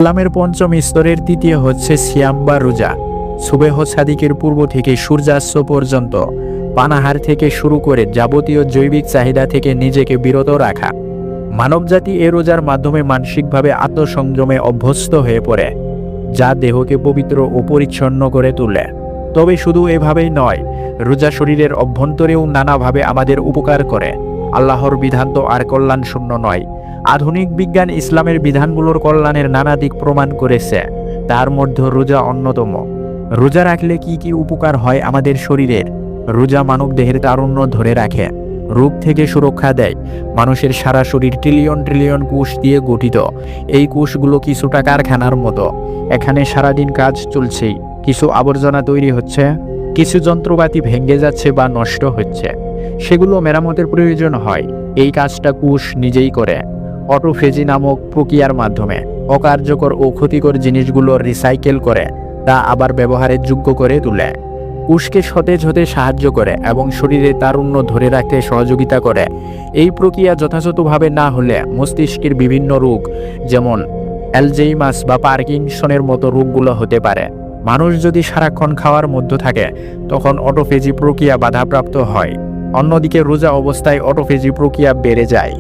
ইসলামের পঞ্চম স্তরের তৃতীয় হচ্ছে সিয়াম বা রোজা। সুবেহ সাদিকের পূর্ব থেকে সূর্যাস্ত পর্যন্ত পানাহার থেকে শুরু করে যাবতীয় জৈবিক চাহিদা থেকে নিজেকে বিরত রাখা। মানবজাতি এ রোজার মাধ্যমে মানসিকভাবে আত্মসংযমে অভ্যস্ত হয়ে পড়ে, যা দেহকে পবিত্র ও পরিচ্ছন্ন করে তোলে। তবে শুধু এভাবেই নয়, রোজা শরীরের অভ্যন্তরেও নানাভাবে আমাদের উপকার করে। আল্লাহর বিধান তো আর কল্যাণ শূন্য নয়। আধুনিক বিজ্ঞান ইসলামের বিধানগুলোর কল্যাণের নানা দিক প্রমাণ করেছে, তার মধ্যে রোজা অন্যতম। রোজা রাখলে কি কি উপকার হয় আমাদের শরীরের? রোজা মানব দেহের তারুণ্য ধরে রাখে, রোগ থেকে সুরক্ষা দেয়। মানুষের সারা শরীর ট্রিলিয়ন ট্রিলিয়ন কোষ দিয়ে গঠিত। এই কোষগুলো কিছুটা কারখানার মতো, এখানে সারাদিন কাজ চলছেই। কিছু আবর্জনা তৈরি হচ্ছে, কিছু যন্ত্রপাতি ভেঙে যাচ্ছে বা নষ্ট হচ্ছে, সেগুলো মেরামতের প্রয়োজন হয়। এই কাজটা কোষ নিজেই করে অটোফেজি নামক প্রক্রিয়ার মাধ্যমে। অকার্যকর ও ক্ষতিকর জিনিসগুলো রিসাইকেল করে তা আবার ব্যবহারের যোগ্য করে তোলে। কোষকে সতেজ হতে সাহায্য করে এবং শরীরে তারুণ্য ধরে রাখতে সহযোগিতা করে। এই প্রক্রিয়া যথাযথভাবে না হলে মস্তিষ্কের বিভিন্ন রোগ, যেমন অ্যালঝেইমার্স বা পার্কিনসনের মতো রোগগুলো হতে পারে। মানুষ যদি সারাক্ষণ খাওয়ার মধ্যে থাকে, তখন অটোফেজি প্রক্রিয়া বাধাপ্রাপ্ত হয়। অন্যদিকে রোজা অবস্থায় অটোফেজি প্রক্রিয়া বেড়ে যায়।